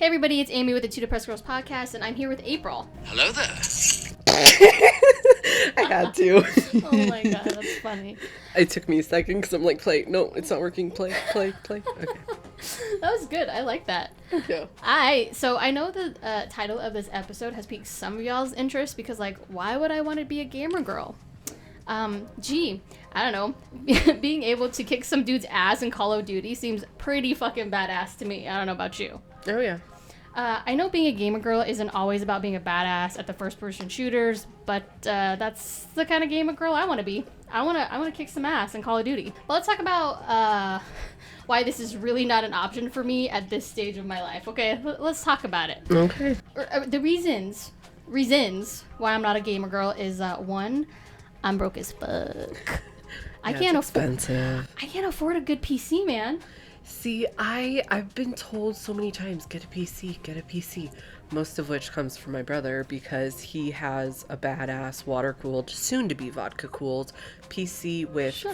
Hey everybody, it's Amy with the Two Depressed Girls podcast, and I'm here with April. Hello there. I had to. Oh my god, that's funny. It took me a second because I'm like, play. No, it's not working. Play. Okay. That was good. I like that. Yeah. So I know the title of this episode has piqued some of y'all's interest because, like, why would I want to be a gamer girl? I don't know. Being able to kick some dude's ass in Call of Duty seems pretty fucking badass to me. I don't know about you. Oh, yeah. I know being a gamer girl isn't always about being a badass at the first-person shooters, but that's the kind of gamer girl I want to be. I want to kick some ass in Call of Duty. But let's talk about why this is really not an option for me at this stage of my life. Okay, let's talk about it. Okay. The reasons why I'm not a gamer girl is one, I'm broke as fuck. I can't afford a good PC, man. See, I've been told so many times, get a PC. Most of which comes from my brother because he has a badass water-cooled, soon-to-be vodka-cooled PC with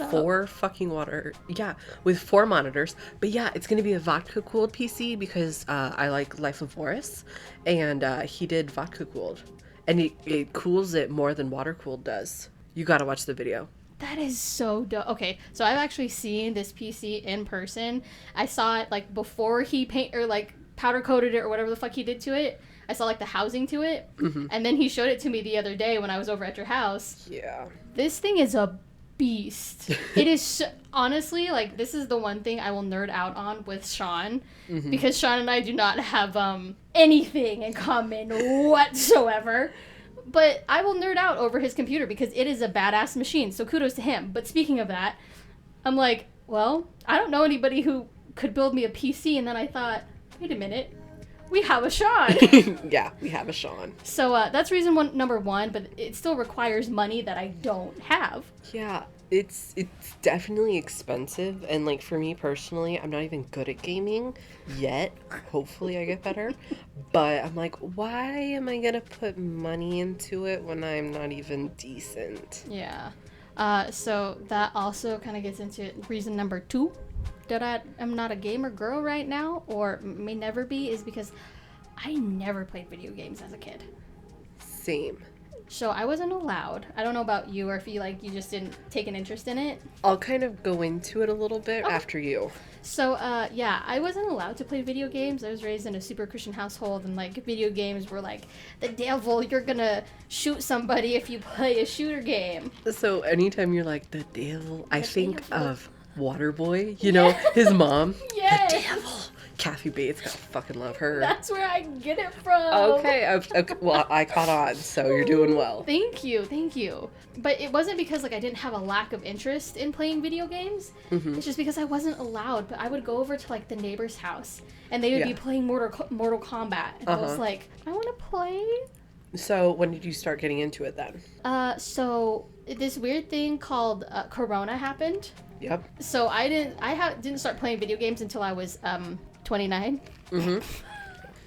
with 4 monitors. But yeah, it's going to be a vodka-cooled PC because I like Life of Boris, and he did vodka-cooled. And it cools it more than water-cooled does. You gotta watch the video. That is so dope. Okay, so I've actually seen this PC in person. I saw it like before he powder coated it or whatever the fuck he did to it. I saw like the housing to it, and then he showed it to me the other day when I was over at your house. Yeah. This thing is a beast. It is honestly, like, this is the one thing I will nerd out on with Sean, because Sean and I do not have anything in common whatsoever. But I will nerd out over his computer because it is a badass machine, so kudos to him. But speaking of that, I'm like, well, I don't know anybody who could build me a PC, and then I thought, wait a minute, we have a Sean. Yeah, we have a Sean. So that's reason number one, but it still requires money that I don't have. Yeah, it's definitely expensive, and like for me personally, I'm not even good at gaming yet. Hopefully I get better. But I'm like, why am I gonna put money into it when I'm not even decent? Yeah. So that also kind of gets into reason number 2 that I am not a gamer girl right now, or may never be, is because I never played video games as a kid. Same. So I wasn't allowed. I don't know about you, or if you just didn't take an interest in it. I'll kind of go into it a little bit after you. So, I wasn't allowed to play video games. I was raised in a super Christian household, and, like, video games were, like, the devil. You're gonna shoot somebody if you play a shooter game. So anytime you're like, the devil, I think of Waterboy, you know, his mom. Yes. The devil. Kathy Bates, I fucking love her. That's where I get it from. Okay, well, I caught on, so you're doing well. Thank you. But it wasn't because, like, I didn't have a lack of interest in playing video games. It's just because I wasn't allowed. But I would go over to, like, the neighbor's house, and they would be playing Mortal Kombat. And I was like, I want to play. So when did you start getting into it then? So this weird thing called Corona happened. Yep. So I didn't start playing video games until I was 29.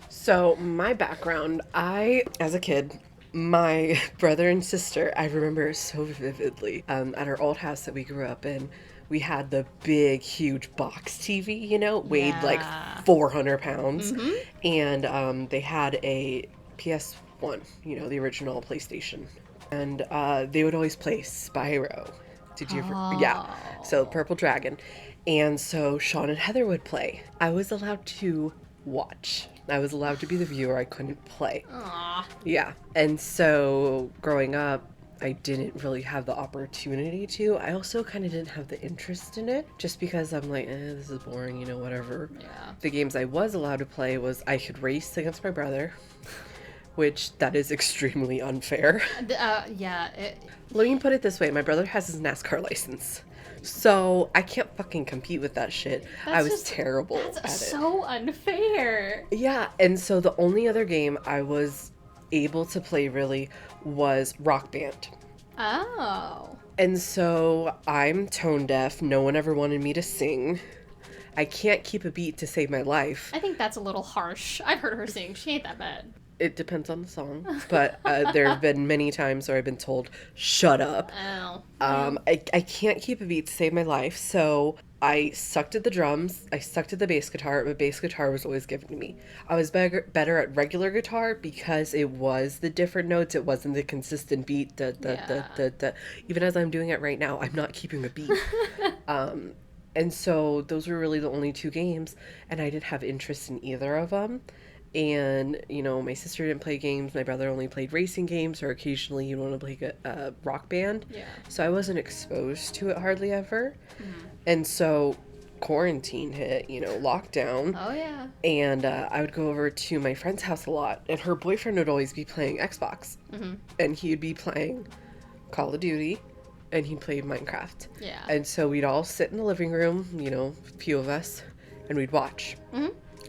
So my background, as a kid, my brother and sister, I remember so vividly, at our old house that we grew up in, we had the big, huge box TV, you know, weighed like 400 pounds. And they had a PS1, you know, the original PlayStation. And they would always play Spyro. Did you ever? Yeah. So Purple Dragon. And so Sean and Heather would play. I was allowed to watch. I was allowed to be the viewer. I couldn't play. Aww. Yeah. And so growing up, I didn't really have the opportunity to. I also kind of didn't have the interest in it just because I'm like, this is boring, you know, whatever. Yeah. The games I was allowed to play was I could race against my brother, which that is extremely unfair. Yeah. Let me put it this way. My brother has his NASCAR license. So I can't fucking compete with that shit. I was terrible at it. That's so unfair. Yeah, and so the only other game I was able to play really was Rock Band. Oh. And so I'm tone deaf. No one ever wanted me to sing. I can't keep a beat to save my life. I think that's a little harsh. I've heard her sing. She ain't that bad. It depends on the song, but there have been many times where I've been told, shut up. Oh. I can't keep a beat to save my life, so I sucked at the drums. I sucked at the bass guitar, but bass guitar was always given to me. I was better at regular guitar because it was the different notes. It wasn't the consistent beat. Even as I'm doing it right now, I'm not keeping a beat. And so those were really the only two games, and I didn't have interest in either of them. And, you know, my sister didn't play games. My brother only played racing games, or occasionally he'd want to play a rock band. Yeah. So I wasn't exposed to it hardly ever. And so quarantine hit, you know, lockdown. Oh, yeah. And I would go over to my friend's house a lot, and her boyfriend would always be playing Xbox. And he'd be playing Call of Duty, and he'd play Minecraft. Yeah. And so we'd all sit in the living room, you know, a few of us, and we'd watch.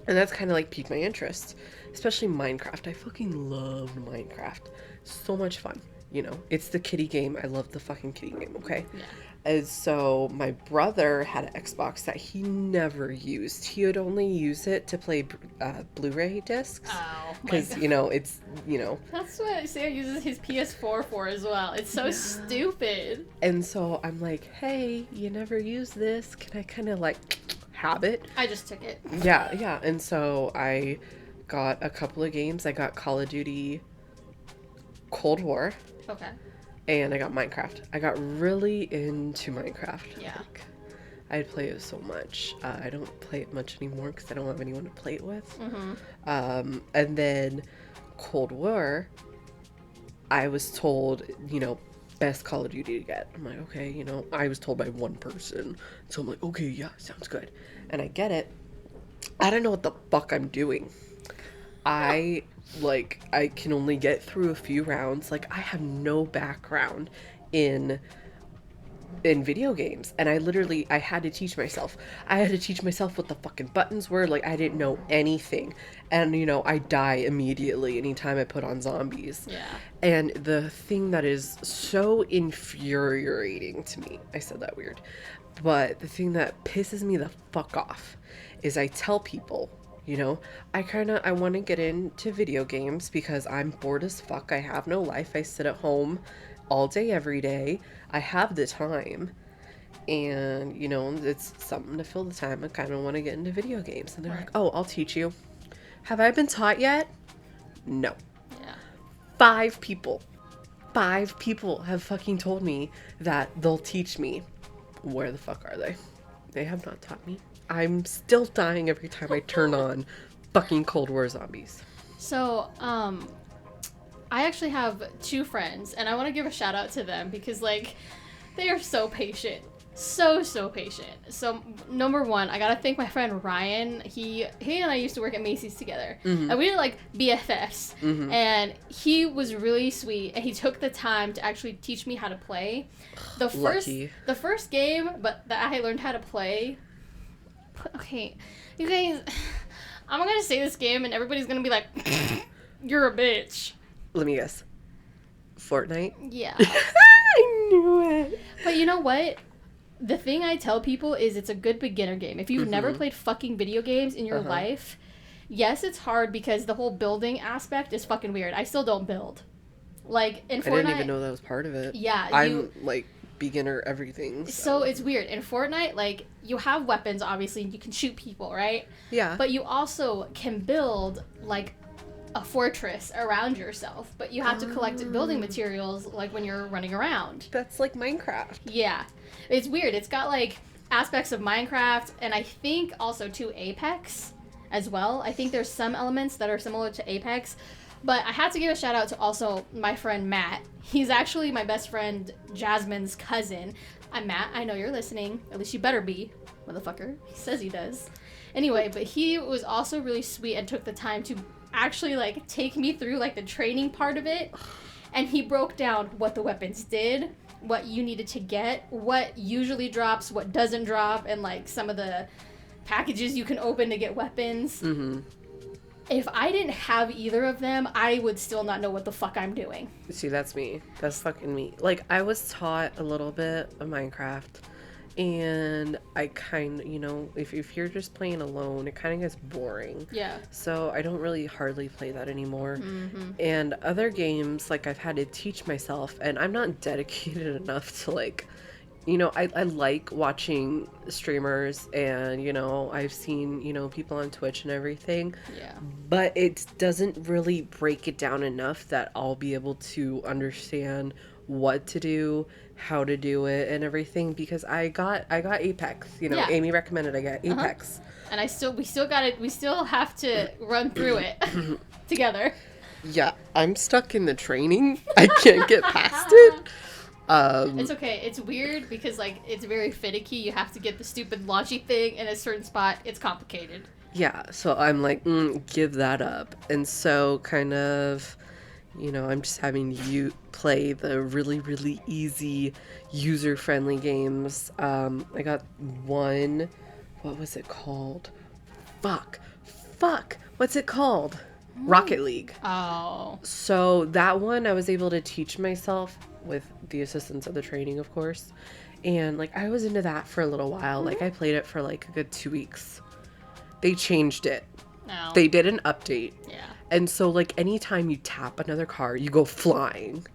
And that's kind of like piqued my interest, especially Minecraft. I fucking loved Minecraft. So much fun, you know. It's the kiddie game. I love the fucking kiddie game, okay? Yeah. And so my brother had an Xbox that he never used. He would only use it to play Blu-ray discs. Oh. Because, you know, it's, you know. That's what Sam uses his PS4 for as well. It's so stupid. And so I'm like, hey, you never use this. Can I kind of like have it? I just took it. Yeah. And so I got a couple of games. I got Call of Duty Cold War. Okay. And I got Minecraft. I got really into Minecraft. Yeah. Like, I'd play it so much. I don't play it much anymore because I don't have anyone to play it with. And then Cold War, I was told, you know, best Call of Duty to get. I'm like, okay, you know, I was told by one person. So I'm like, okay, yeah, sounds good. And I get it. I don't know what the fuck I'm doing. I can only get through a few rounds. Like, I have no background in video games, and I had to teach myself. I had to teach myself what the fucking buttons were. Like, I didn't know anything, and you know, I die immediately anytime I put on zombies. Yeah. And the thing that is so infuriating to me, I said that weird, but the thing that pisses me the fuck off is I tell people, you know, I want to get into video games because I'm bored as fuck. I have no life. I sit at home all day, every day. I have the time. And, you know, it's something to fill the time. I kind of want to get into video games. And they're like, oh, I'll teach you. Have I been taught yet? No. Yeah. 5 people have fucking told me that they'll teach me. Where the fuck are they? They have not taught me. I'm still dying every time I turn on fucking Cold War zombies. So, I actually have 2 friends, and I want to give a shout out to them because, like, they are so patient. So patient. So, number 1, I gotta thank my friend Ryan. He and I used to work at Macy's together. And we were, like, BFFs. And he was really sweet, and he took the time to actually teach me how to play. The first game that I learned how to play... Okay, you guys, I'm gonna say this game and everybody's gonna be like, you're a bitch. Let me guess. Fortnite? Yeah. I knew it. But you know what? The thing I tell people is it's a good beginner game. If you've never played fucking video games in your life, yes, it's hard because the whole building aspect is fucking weird. I still don't build. Like, in Fortnite... I didn't even know that was part of it. Yeah. I'm, like... beginner everything. So it's weird. In Fortnite, like, you have weapons, obviously, and you can shoot people, right? Yeah. But you also can build, like, a fortress around yourself. But you have to collect building materials, like, when you're running around. That's like Minecraft. Yeah. It's weird. It's got, like, aspects of Minecraft, and I think also, too, Apex as well. I think there's some elements that are similar to Apex. But I had to give a shout out to also my friend Matt. He's actually my best friend Jasmine's cousin. I'm Matt. I know you're listening. At least you better be, motherfucker. He says he does. Anyway, but he was also really sweet and took the time to actually, like, take me through, like, the training part of it. And he broke down what the weapons did, what you needed to get, what usually drops, what doesn't drop, and, like, some of the packages you can open to get weapons. If I didn't have either of them, I would still not know what the fuck I'm doing. See, that's me. That's fucking me. Like, I was taught a little bit of Minecraft, and I kind of, you know, if you're just playing alone, it kind of gets boring. Yeah. So I don't really hardly play that anymore. And other games, like, I've had to teach myself, and I'm not dedicated enough to, like, you know, I like watching streamers and, you know, I've seen, you know, people on Twitch and everything. Yeah. But it doesn't really break it down enough that I'll be able to understand what to do, how to do it and everything, because I got Apex. You know, Yeah. Amy recommended I get Apex. And we still got it. We still have to run through it together. Yeah, I'm stuck in the training. I can't get past it. It's okay. It's weird because, like, it's very finicky. You have to get the stupid launchy thing in a certain spot. It's complicated. Yeah, so I'm like, give that up. And so kind of, you know, I'm just having you play the really, really easy, user-friendly games. I got one, what was it called? Fuck. What's it called? Rocket League. Oh. So that one I was able to teach myself with the assistance of the training, of course. And like I was into that for a little while. Like I played it for like a good 2 weeks. They changed it. No. They did an update. Yeah. And so like anytime you tap another car, you go flying.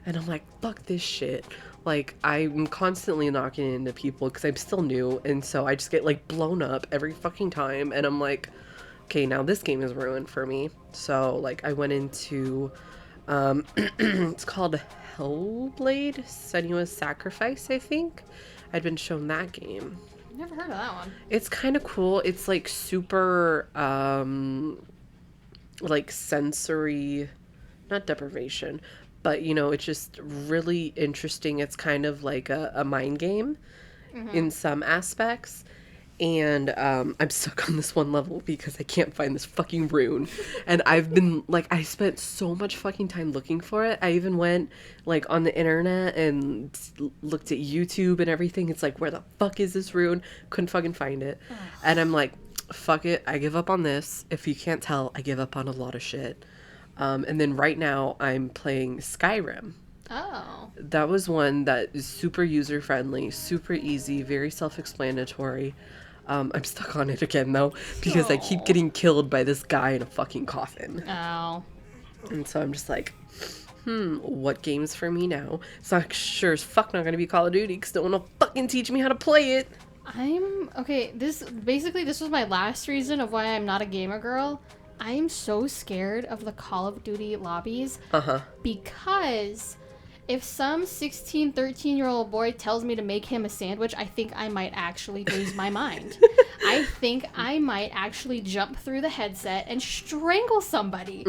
And I'm like, fuck this shit. Like I'm constantly knocking into people because I'm still new. And so I just get like blown up every fucking time. And I'm like, okay, now this game is ruined for me. So, like, I went into, it's called Hellblade Senua's Sacrifice, I think. I'd been shown that game. Never heard of that one. It's kind of cool. It's, like, super, like, sensory, not deprivation, but, you know, it's just really interesting. It's kind of like a mind game in some aspects. And I'm stuck on this one level because I can't find this fucking rune. And I've been, like, I spent so much fucking time looking for it. I even went, like, on the internet and looked at YouTube and everything. It's like, where the fuck is this rune? Couldn't fucking find it. And I'm like, fuck it. I give up on this. If you can't tell, I give up on a lot of shit. And then right now I'm playing Skyrim. Oh. That was one that is super user-friendly, super easy, very self-explanatory. I'm stuck on it again, though, because I keep getting killed by this guy in a fucking coffin. Oh. And so I'm just like, what game's for me now? It's not sure as fuck not gonna be Call of Duty, because no one will fucking teach me how to play it. Okay, this was my last reason of why I'm not a gamer girl. I'm so scared of the Call of Duty lobbies. Because if some 16, 13-year-old boy tells me to make him a sandwich, I think I might actually lose my mind. I think I might actually jump through the headset and strangle somebody.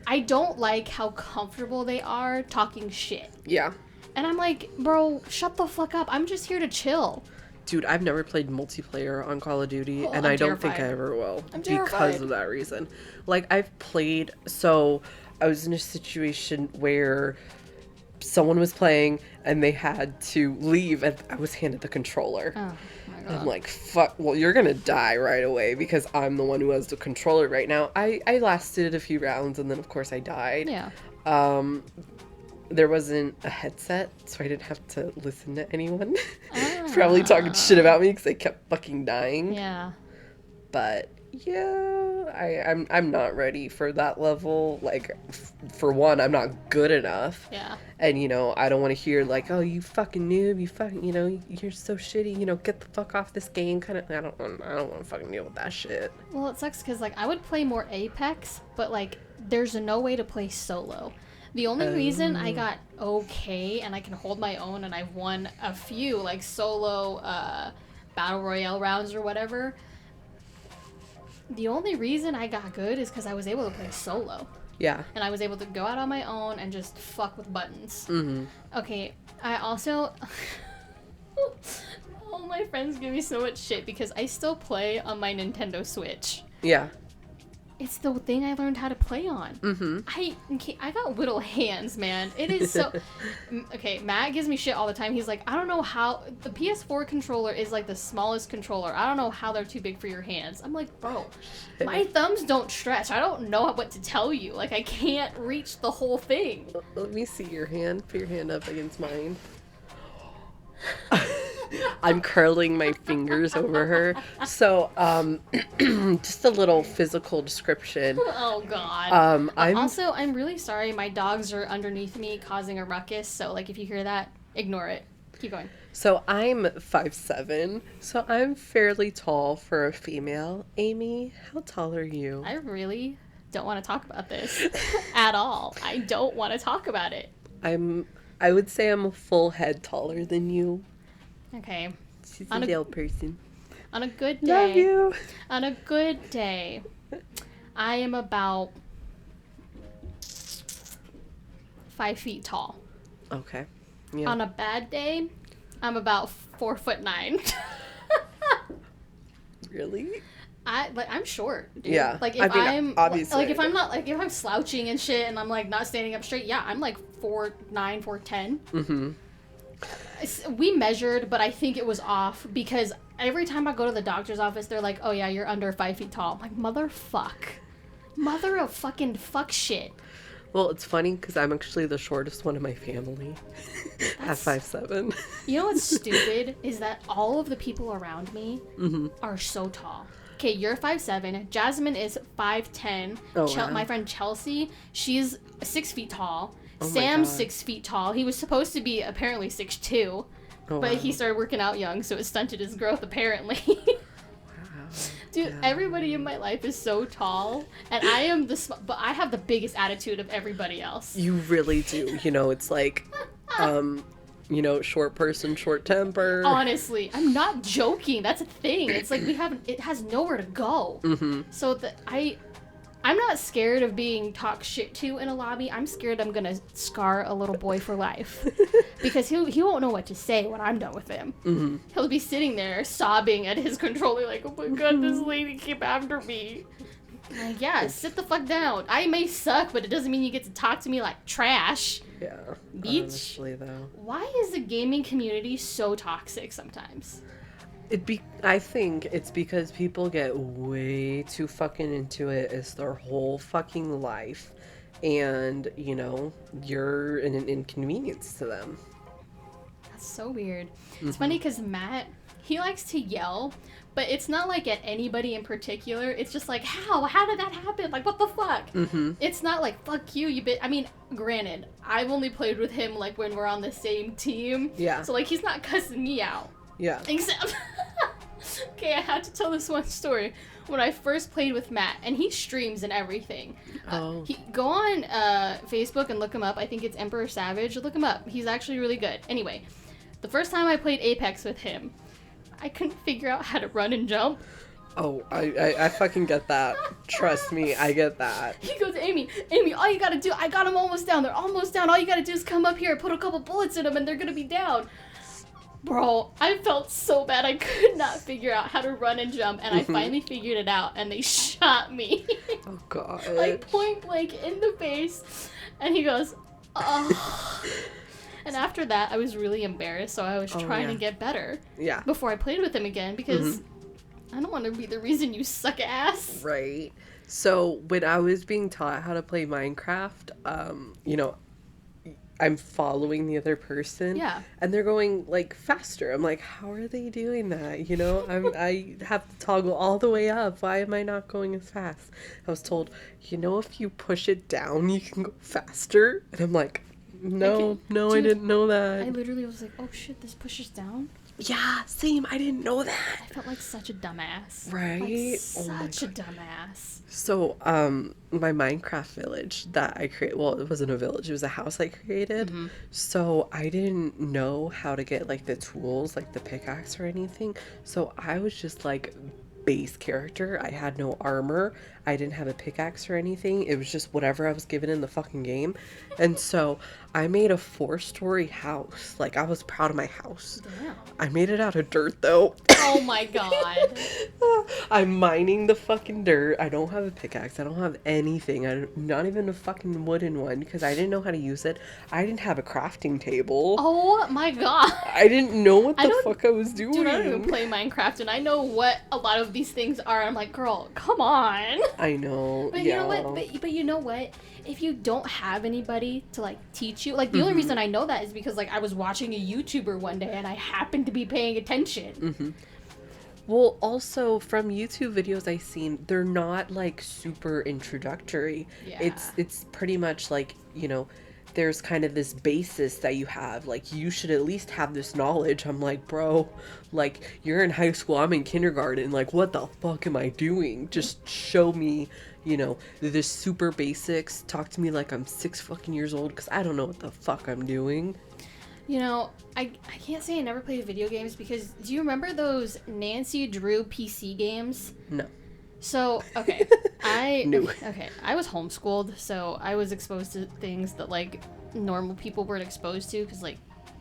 I don't like how comfortable they are talking shit. Yeah. And I'm like, bro, shut the fuck up. I'm just here to chill. Dude, I've never played multiplayer on Call of Duty, and I'm I don't terrified. think I ever will. I'm because terrified. of that reason. Like, I've played, so I was in a situation where someone was playing and they had to leave, and I was handed the controller. Oh my god. I'm like, fuck, well, you're gonna die right away because I'm the one who has the controller right now. I lasted a few rounds, and then, of course, I died. Yeah. There wasn't a headset, so I didn't have to listen to anyone. Probably talking shit about me because I kept fucking dying. Yeah. But yeah, I'm not ready for that level. Like, for one, I'm not good enough. Yeah. And, you know, I don't want to hear like, oh, you fucking noob, you fucking, you know, you're so shitty, you know, get the fuck off this game. Kind of, I don't want to fucking deal with that shit. Well, it sucks because, like, I would play more Apex, but, like, there's no way to play solo. The only reason I got okay and I can hold my own and I've won a few, like, solo battle royale rounds or whatever, the only reason I got good is because I was able to play solo. Yeah. And I was able to go out on my own and just fuck with buttons. Mm-hmm. Okay, I also... All my friends give me so much shit because I still play on my Nintendo Switch. Yeah. It's the thing I learned how to play on. Mm-hmm. I got little hands, man. It is so... Okay, Matt gives me shit all the time. He's like, I don't know how... The PS4 controller is like the smallest controller. I don't know how they're too big for your hands. I'm like, bro, my thumbs don't stretch. I don't know what to tell you. Like, I can't reach the whole thing. Let me see your hand. Put your hand up against mine. I'm curling my fingers over her. So, just a little physical description. Oh, God. I'm really sorry. My dogs are underneath me causing a ruckus. So, like, if you hear that, ignore it. Keep going. So I'm 5'7", so I'm fairly tall for a female. Amy, how tall are you? I really don't want to talk about this at all. I don't want to talk about it. I would say I'm a full head taller than you. Okay. She's a little person. On a good day. Love you. On a good day, I am about 5 feet tall. Okay. Yeah. On a bad day, I'm about 4'9". Really? I'm short, dude. Yeah. Like if I'm obviously. like if I'm not like if I'm slouching and shit and I'm like not standing up straight, yeah, I'm like 4'9", 4'10". We measured, but I think it was off because every time I go to the doctor's office, they're like, "Oh yeah, you're under 5 feet tall." I'm like, mother of fucking fuck shit. Well, it's funny because I'm actually the shortest one in my family at 5'7". You know what's stupid is that all of the people around me are so tall. Okay, you're 5'7". Jasmine is 5'10". Oh, wow. My friend Chelsea, she's 6 feet tall. Oh Sam's 6 feet tall. He was supposed to be apparently 6'2", but he started working out young, so it stunted his growth apparently. Dude, everybody in my life is so tall, and I am but I have the biggest attitude of everybody else. You really do. You know, it's like, short person, short temper. Honestly, I'm not joking. That's a thing. It's like it has nowhere to go. So I'm not scared of being talked shit to in a lobby. I'm scared I'm gonna scar a little boy for life. Because he won't know what to say when I'm done with him. He'll be sitting there sobbing at his controller like, "Oh my god, this lady came after me." Like, yeah, sit the fuck down. I may suck, but it doesn't mean you get to talk to me like trash. Yeah. Beach. Honestly, though. Why is the gaming community so toxic sometimes? I think it's because people get way too fucking into it as their whole fucking life. And, you're an inconvenience to them. That's so weird. It's funny because Matt, he likes to yell, but it's not like at anybody in particular. It's just like, how did that happen? Like, what the fuck? It's not like, fuck you, I mean, granted, I've only played with him like when we're on the same team. Yeah. So like, he's not cussing me out. Yeah. Except, okay, I have to tell this one story. When I first played with Matt, and he streams and everything. Go on Facebook and look him up. I think it's Emperor Savage. Look him up. He's actually really good. Anyway, the first time I played Apex with him, I couldn't figure out how to run and jump. Oh, I fucking get that. Trust me, I get that. He goes, Amy, all you gotta do, I got him almost down. They're almost down. All you gotta do is come up here, put a couple bullets in them, and they're gonna be down. Bro, I felt so bad. I could not figure out how to run and jump, and I finally figured it out, and they shot me. Oh, God. Like, point blank in the face. And he goes, oh. And after that, I was really embarrassed, so I was trying to get better. Yeah. Before I played with him again, because I don't want to be the reason you suck ass. Right. So, when I was being taught how to play Minecraft, I'm following the other person. Yeah. And they're going, like, faster. I'm like, how are they doing that? I have to toggle all the way up. Why am I not going as fast? I was told, if you push it down, you can go faster. And I'm like, no, I didn't know that. I literally was like, oh shit, this pushes down? Yeah, same. I didn't know that. I felt like such a dumbass. Right? Like, such a dumbass. So, my Minecraft village that I created, well, it wasn't a village, it was a house I created. So, I didn't know how to get, like, the tools, like the pickaxe or anything. So, I was just, like, base character. I had no armor. I didn't have a pickaxe or anything. It was just whatever I was given in the fucking game. And so I made a 4-story house. Like, I was proud of my house. Damn. I made it out of dirt, though. Oh my god. I'm mining the fucking dirt. I don't have a pickaxe. I don't have anything. Not even a fucking wooden one because I didn't know how to use it. I didn't have a crafting table. Oh my god. I didn't know what the fuck I was doing. Dude, I don't even play Minecraft, and I know what a lot of these things are. I'm like, girl, come on. I know. But you know what? But you know what? If you don't have anybody to like teach you, like the only reason I know that is because like I was watching a YouTuber one day and I happened to be paying attention. Well, also from YouTube videos I've seen, they're not like super introductory. Yeah. It's pretty much like, there's kind of this basis that you have. Like, you should at least have this knowledge. I'm like, bro, like, you're in high school, I'm in kindergarten. Like, what the fuck am I doing? Just show me, you know, the super basics. Talk to me like I'm 6 fucking years old, because I don't know what the fuck I'm doing. You know, I can't say I never played video games, because do you remember those Nancy Drew PC games? No. So, okay, No. I was homeschooled, so I was exposed to things that, like, normal people weren't exposed to, because, like,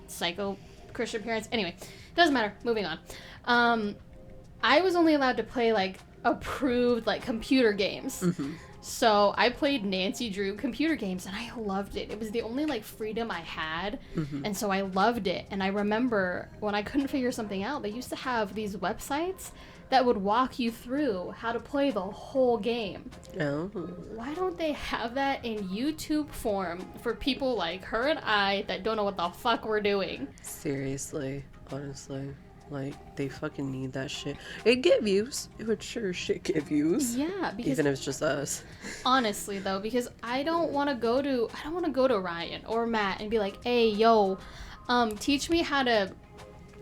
psycho Christian parents. Anyway, doesn't matter. Moving on. I was only allowed to play, like, approved, like, computer games. Mm-hmm. So I played Nancy Drew computer games, and I loved it. It was the only, like, freedom I had, and so I loved it. And I remember when I couldn't figure something out, they used to have these websites that would walk you through how to play the whole game. Oh. Why don't they have that in YouTube form for people like her and I that don't know what the fuck we're doing? Seriously, honestly. Like, they fucking need that shit. It'd get views. It would sure shit get views. Yeah, because even if it's just us. Honestly, though, because I don't want to go to Ryan or Matt and be like, hey, yo, teach me how to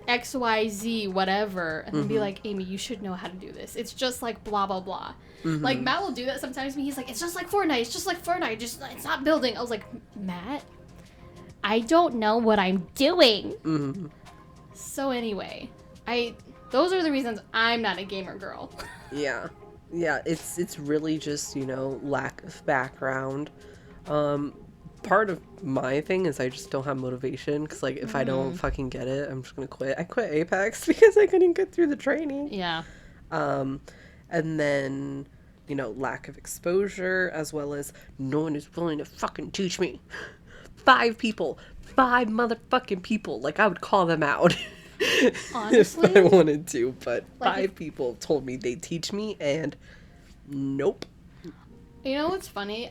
XYZ whatever, and then be like, Amy, you should know how to do this. It's just like blah blah blah. Like, Matt will do that sometimes to me. He's like, it's just like Fortnite, it's not building. I was like, Matt, I don't know what I'm doing. So anyway, those are the reasons I'm not a gamer girl. Yeah, it's really just, you know, lack of background. Part of my thing is I just don't have motivation, because, like, if I don't fucking get it, I'm just gonna quit. I quit Apex because I couldn't get through the training. Yeah. And then, you know, lack of exposure, as well as no one is willing to fucking teach me. 5 motherfucking people. Like, I would call them out. Honestly, if I wanted to, but like 5 people told me they'd teach me, and nope. You know what's funny?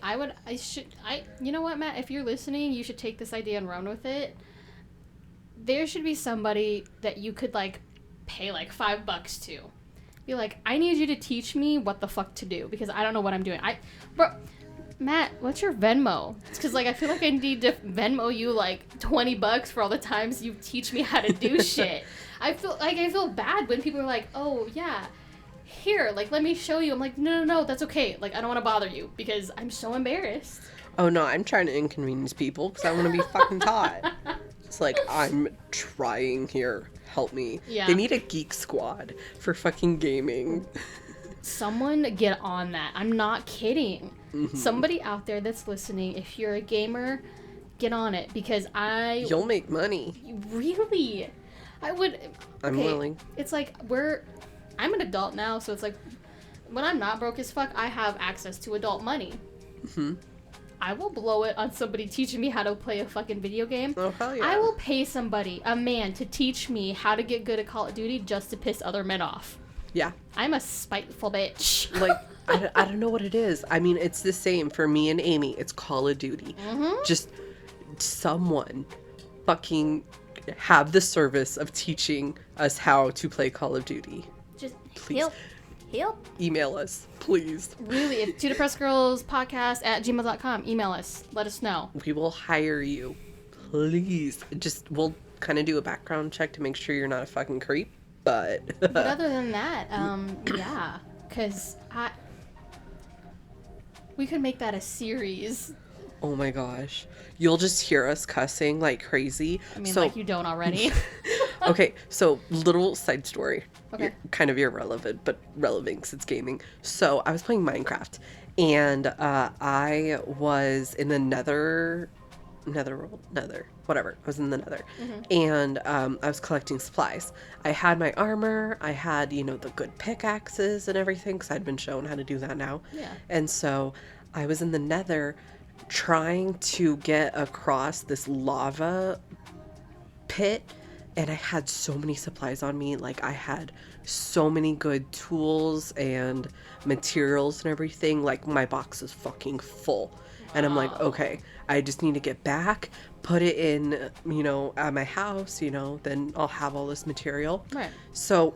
You know what, Matt? If you're listening, you should take this idea and run with it. There should be somebody that you could, like, pay, like, $5 to. Be like, I need you to teach me what the fuck to do, because I don't know what I'm doing. Bro, Matt, what's your Venmo? It's because, like, I feel like I need to Venmo you, like, $20 for all the times you teach me how to do shit. I feel bad when people are like, oh, yeah, here, like, let me show you. I'm like, no, that's okay. Like, I don't want to bother you because I'm so embarrassed. Oh, no, I'm trying to inconvenience people because I want to be fucking taught. It's like, I'm trying here. Help me. Yeah. They need a geek squad for fucking gaming. Someone get on that. I'm not kidding. Somebody out there that's listening, if you're a gamer, get on it, because You'll make money. Really? I would... Okay, I'm willing. It's like, I'm an adult now, so it's like, when I'm not broke as fuck, I have access to adult money. I will blow it on somebody teaching me how to play a fucking video game. Oh, hell yeah. I will pay somebody, a man, to teach me how to get good at Call of Duty just to piss other men off. Yeah. I'm a spiteful bitch. Like, I don't know what it is. I mean, it's the same for me and Amy. It's Call of Duty. Just someone fucking have the service of teaching us how to play Call of Duty. Just please. Help. Email us, please. Really, it's tutorpressgirlspodcast@gmail.com. Email us. Let us know. We will hire you. Please. We'll kind of do a background check to make sure you're not a fucking creep. But other than that, yeah, because we could make that a series. Oh my gosh. You'll just hear us cussing like crazy. I mean, like you don't already. Okay, so little side story. Okay. Kind of irrelevant, but relevant because it's gaming. So I was playing Minecraft, and I was in the nether, whatever. I was in the nether. And I was collecting supplies. I had my armor. I had, you know, the good pickaxes and everything, because I'd been shown how to do that now. Yeah. And so I was in the nether trying to get across this lava pit, and I had so many supplies on me. Like, I had so many good tools and materials and everything. Like, my box is fucking full. And I'm like, okay, I just need to get back, put it in, you know, at my house, you know, then I'll have all this material. Right. So,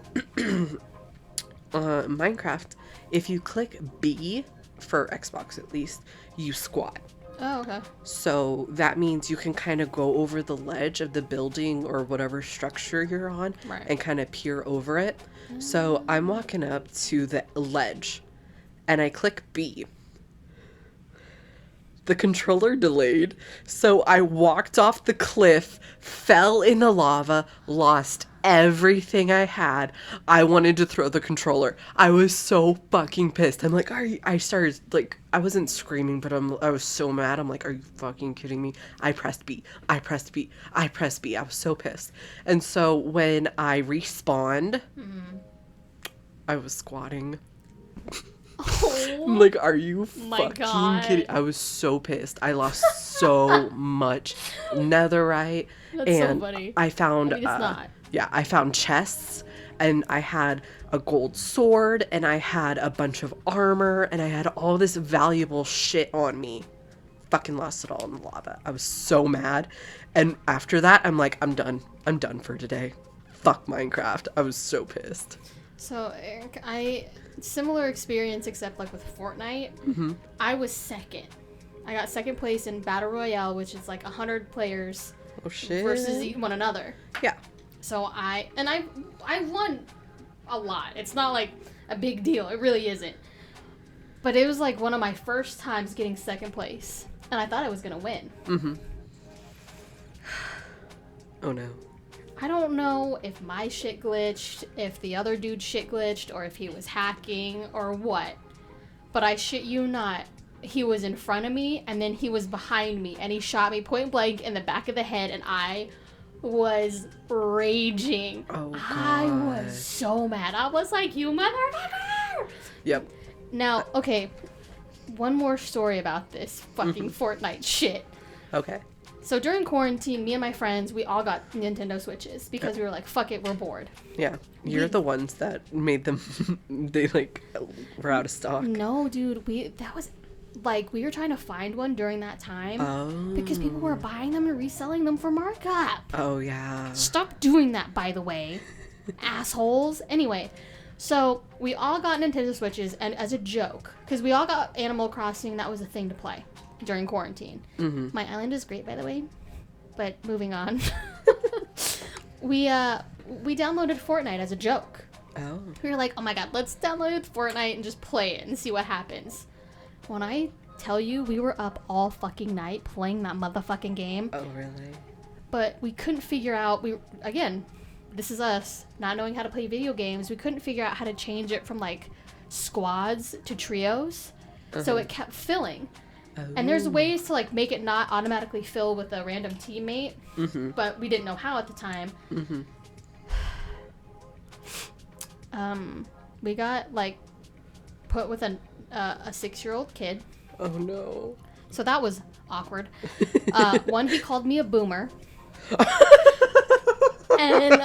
Minecraft, if you click B, for Xbox at least, you squat. Oh, okay. So that means you can kind of go over the ledge of the building or whatever structure you're on and kind of peer over it. So I'm walking up to the ledge and I click B. The controller delayed, so I walked off the cliff, fell in the lava, lost everything I had. I wanted to throw the controller. I was so fucking pissed. I'm like, I started, like, I wasn't screaming, but I was so mad. I'm like, are you fucking kidding me? I pressed B. I pressed B. I pressed B. I was so pissed. And so when I respawned, I was squatting. Oh, I'm like, are you my fucking God. kidding? I was so pissed. I lost so much netherite. That's and so funny. I found, I mean, it's not. Yeah, I found chests, and I had a gold sword, and I had a bunch of armor, and I had all this valuable shit on me. Fucking lost it all in the lava. I was so mad. And after that, I'm like, I'm done. I'm done for today. Fuck Minecraft. I was so pissed. So, Eric, similar experience except like with Fortnite. I was second. I got second place in Battle Royale, which is like 100 players Oh shit. versus one another. Yeah. So I won a lot. It's not like a big deal. It really isn't. But it was like one of my first times getting second place, and I thought I was gonna win. Oh no. I don't know if my shit glitched, if the other dude's shit glitched, or if he was hacking, or what. But I shit you not, he was in front of me, and then he was behind me, and he shot me point blank in the back of the head, and I was raging. Oh, God. I was so mad. I was like, you motherfucker! Yep. Now, okay, one more story about this fucking Fortnite shit. Okay. So during quarantine, me and my friends, we all got Nintendo Switches because we were like, fuck it, we're bored. Yeah. You're the ones that made them, they like were out of stock. No, dude, we were trying to find one during that time because people were buying them and reselling them for markup. Oh, yeah. Stop doing that, by the way. Assholes. Anyway, so we all got Nintendo Switches, and as a joke, because we all got Animal Crossing, that was a thing to play during quarantine. My island is great, by the way, but moving on. we downloaded Fortnite as a joke. Oh. We were like, oh my god, let's download Fortnite and just play it and see what happens. When I tell you, we were up all fucking night playing that motherfucking game. Oh, really? But we couldn't figure out, again, this is us, not knowing how to play video games, we couldn't figure out how to change it from like squads to trios. So it kept filling. And there's ways to like make it not automatically fill with a random teammate, but we didn't know how at the time. We got like put with a 6-year-old kid. Oh no. So that was awkward. One, he called me a boomer. And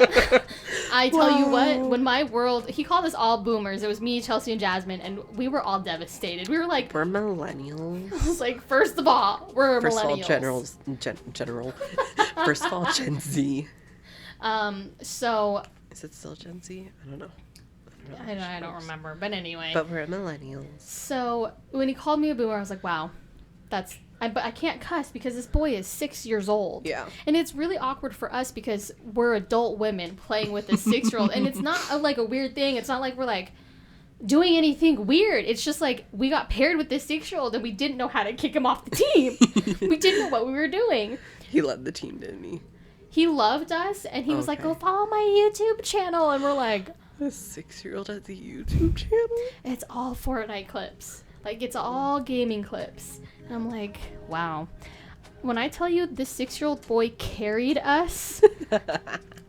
I tell you what, when my world, he called us all boomers. It was me, Chelsea, and Jasmine, and we were all devastated. We were like, we're millennials. I was like, first of all, we're First millennials. of all, general. First of all, Gen Z. So Is it still Gen Z? I don't know. I don't remember, but anyway. But we're millennials. So when he called me a boomer, I was like, wow, but I can't cuss because this boy is 6 years old. Yeah. And it's really awkward for us because we're adult women playing with this 6-year-old, and it's not like a weird thing. It's not like we're like doing anything weird. It's just like we got paired with this 6-year-old and we didn't know how to kick him off the team. We didn't know what we were doing. He led the team, didn't he? He loved us, and he was like, go follow my YouTube channel. And we're like, a 6-year-old has a YouTube channel? it's all Fortnite clips. Like, it's all gaming clips. And I'm like, wow. When I tell you this 6-year-old boy carried us,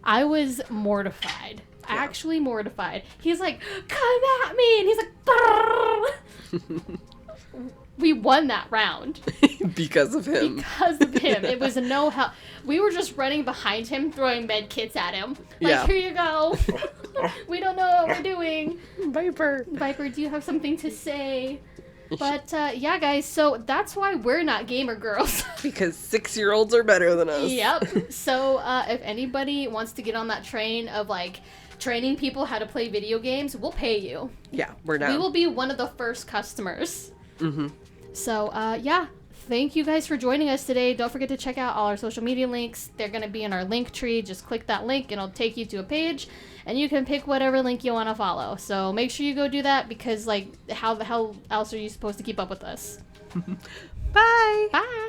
I was mortified. Yeah. Actually mortified. He's like, come at me! And he's like, we won that round. Because of him. Because of him. It was no help. We were just running behind him, throwing med kits at him. Like, yeah. Here you go. We don't know what we're doing. Viper, do you have something to say? But, yeah, guys, so that's why we're not gamer girls. Because 6-year-olds are better than us. Yep. So, if anybody wants to get on that train of, like, training people how to play video games, we'll pay you. Yeah, we're down. We will be one of the first customers. So, yeah, thank you guys for joining us today. Don't forget to check out all our social media links. They're going to be in our link tree. Just click that link and it'll take you to a page, and you can pick whatever link you want to follow. So make sure you go do that, because like how the hell else are you supposed to keep up with us? Bye. Bye.